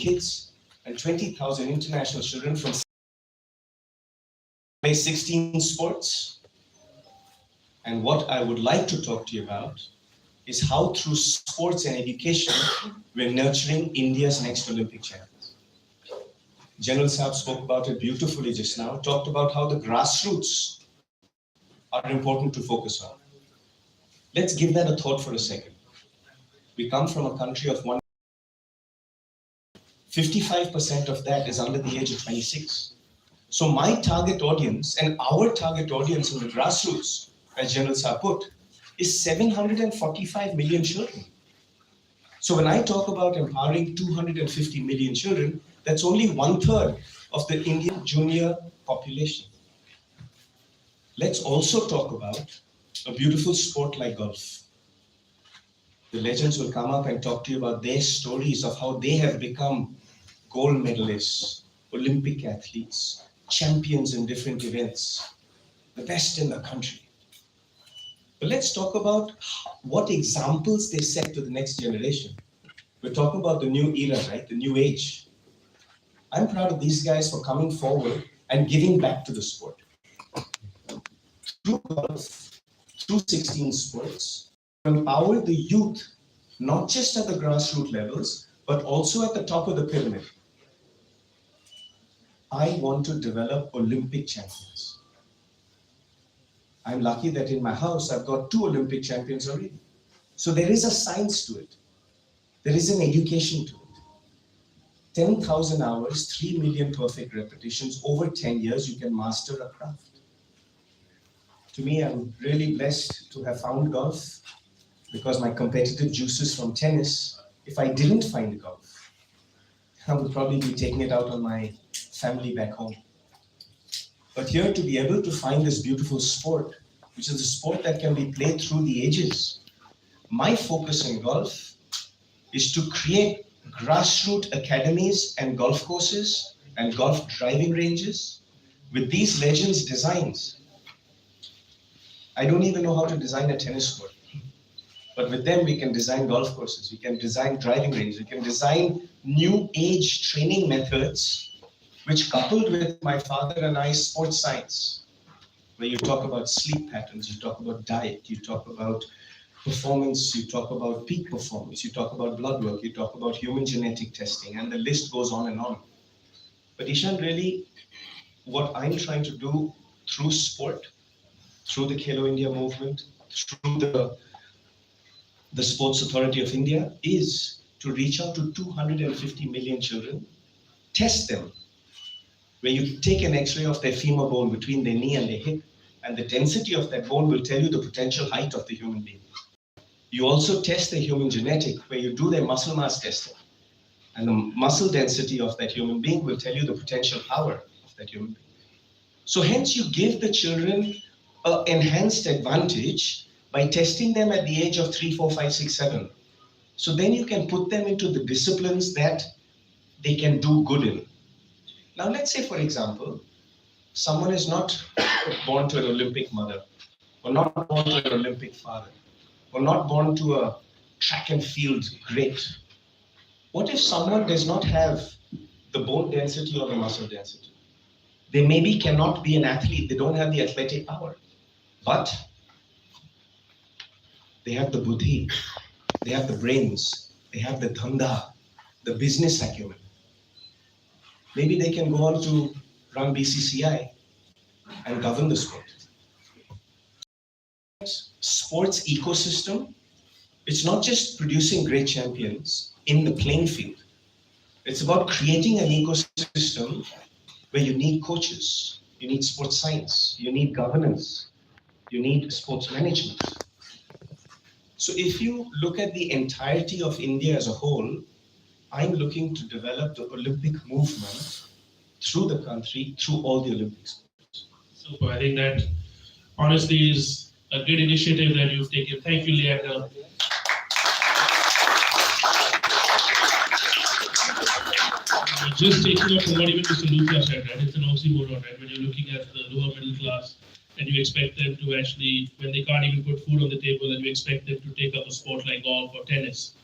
kids and 20,000 international children from play 16 sports. And what I would like to talk to you about is how through sports and education, we're nurturing India's next Olympic champions. General Saab spoke about it beautifully just now, talked about how the grassroots are important to focus on. Let's give that a thought for a second. We come from a country of 55% of that is under the age of 26. So my target audience and our target audience in the grassroots, as General Saab put, is 745 million children. So when I talk about empowering 250 million children, that's only 1/3 of the Indian junior population. Let's also talk about a beautiful sport like golf. The legends will come up and talk to you about their stories of how they have become gold medalists, Olympic athletes, champions in different events, the best in the country. But let's talk about what examples they set to the next generation. We're talking about the new era, right? The new age. I'm proud of these guys for coming forward and giving back to the sport. Through golf, through 16 sports, empower the youth, not just at the grassroots levels, but also at the top of the pyramid. I want to develop Olympic champions. I'm lucky that in my house, I've got 2 Olympic champions already. So there is a science to it. There is an education to it. 10,000 hours, 3 million perfect repetitions, over 10 years, you can master a craft. To me, I'm really blessed to have found golf because my competitive juices from tennis, if I didn't find golf, I would probably be taking it out on my family back home. But here to be able to find this beautiful sport, which is a sport that can be played through the ages, my focus in golf is to create grassroots academies and golf courses and golf driving ranges with these legends' designs. I don't even know how to design a tennis court. But with them, we can design golf courses, we can design driving ranges, we can design new age training methods, which coupled with my father and I sports science, where you talk about sleep patterns, you talk about diet, you talk about performance, you talk about peak performance, you talk about blood work, you talk about human genetic testing, and the list goes on and on. But Ishan, really, what I'm trying to do through sport, through the Khelo India movement, through the Sports Authority of India, is to reach out to 250 million children, test them, where you take an X-ray of their femur bone between their knee and their hip, and the density of that bone will tell you the potential height of the human being. You also test their human genetic, where you do their muscle mass testing, and the muscle density of that human being will tell you the potential power of that human being. So hence you give the children an enhanced advantage by testing them at the age of 3, 4, 5, 6, 7. So then you can put them into the disciplines that they can do good in. Now let's say, for example, someone is not born to an Olympic mother, or not born to an Olympic father, or not born to a track and field great. What if someone does not have the bone density or the muscle density? They maybe cannot be an athlete, they don't have the athletic power, but they have the buddhi, they have the brains, they have the dhanda, the business acumen. Maybe they can go on to run BCCI and govern the sport. Sports ecosystem, it's not just producing great champions in the playing field. It's about creating an ecosystem where you need coaches, you need sports science, you need governance, you need sports management. So if you look at the entirety of India as a whole, I'm looking to develop the Olympic movement through the country, through all the Olympics. Super. I think that honestly is a good initiative that you've taken. Thank you, Leander. Just taking up from what even Mr. Luthra said, right? It's an oxymoron, right? When you're looking at the lower middle class and you expect them to actually, when they can't even put food on the table, and you expect them to take up a sport like golf or tennis.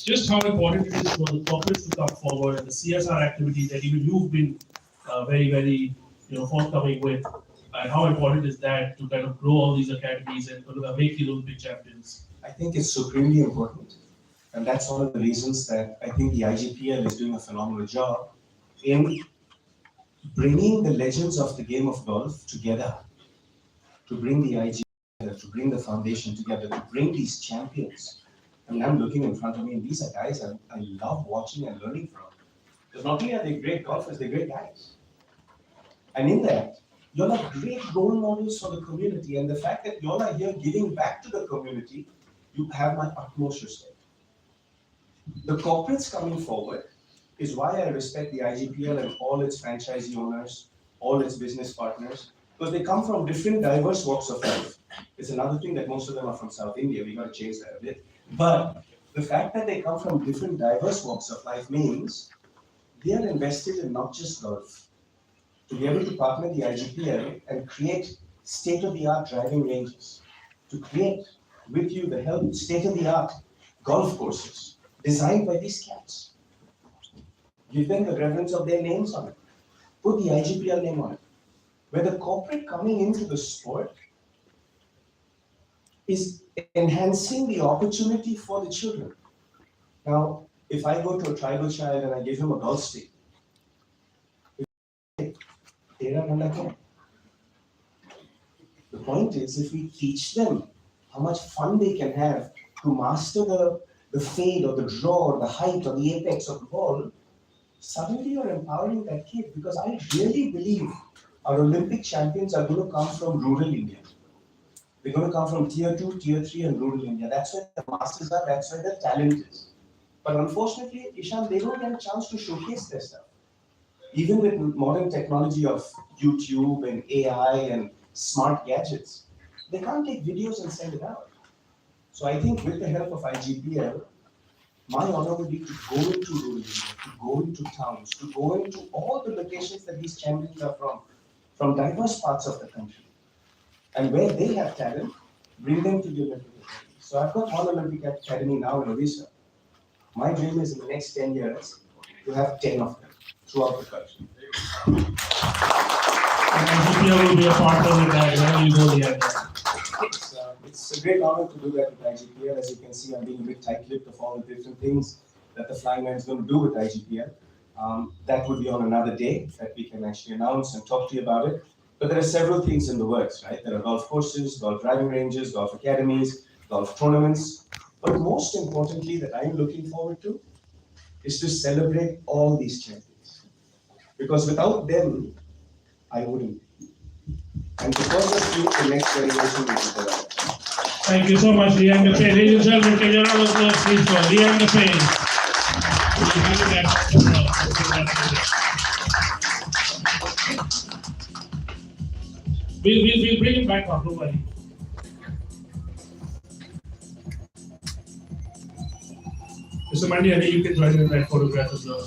just how important it is for the corporates to come forward and the CSR activities that even you've been very forthcoming with, and how important is that to kind of grow all these academies and make the Olympic champions? I think it's supremely important. And that's one of the reasons that I think the IGPL is doing a phenomenal job in bringing the legends of the game of golf together, to bring the IGPL, to bring the foundation together, to bring these champions. I mean, I'm looking in front of me, and these are guys I love watching and learning from. Because not only are they great golfers, they're great guys. And in that, you all are great role models for the community. And the fact that you all are here giving back to the community, you have my utmost respect. The corporates coming forward is why I respect the IGPL and all its franchisee owners, all its business partners, because they come from different diverse walks of life. It's another thing that most of them are from South India. We got to change that a bit. But the fact that they come from different diverse walks of life means they are invested in not just golf. To be able to partner the IGPL and create state-of-the-art driving ranges, to create with you the help state-of-the-art golf courses designed by these cats. Give them the reverence of their names on it. Put the IGPL name on it. Where the corporate coming into the sport is enhancing the opportunity for the children. Now, if I go to a tribal child and I give him a golf stick, the point is, if we teach them how much fun they can have to master the fade or the draw or the height or the apex of the ball, suddenly you're empowering that kid, because I really believe our Olympic champions are going to come from rural India. They're going to come from tier 2, tier 3 and rural India. That's where the masters are, that's where the talent is. But unfortunately, Ishan, they don't get a chance to showcase their stuff. Even with modern technology of YouTube and AI and smart gadgets, they can't take videos and send it out. So I think with the help of IGPL, my honor would be to go into rural India, to go into towns, to go into all the locations that these champions are from diverse parts of the country. And where they have talent, bring them to the Olympic Academy. So I've got one Olympic Academy now in Odisha. My dream is in the next 10 years to have 10 of them throughout the country. And IGPL will be a partner with that, whenever you go there. It's a great honor to do that with IGPL. As you can see, I'm being a bit tight-lipped of all the different things that the Flying Man is going to do with IGPL. That would be on another day that we can actually announce and talk to you about it. But there are several things in the works, right? There are golf courses, golf driving ranges, golf academies, golf tournaments. But most importantly, that I'm looking forward to is to celebrate all these champions. Because without them, I wouldn't be. And because of you, the next generation will be developed. Thank you so much, Liam Depay. Ladies and gentlemen, can you round of applause, please, for Liam Depay. We'll bring him back on, don't worry. Mr. Mandi, I think you can join in that photograph as well.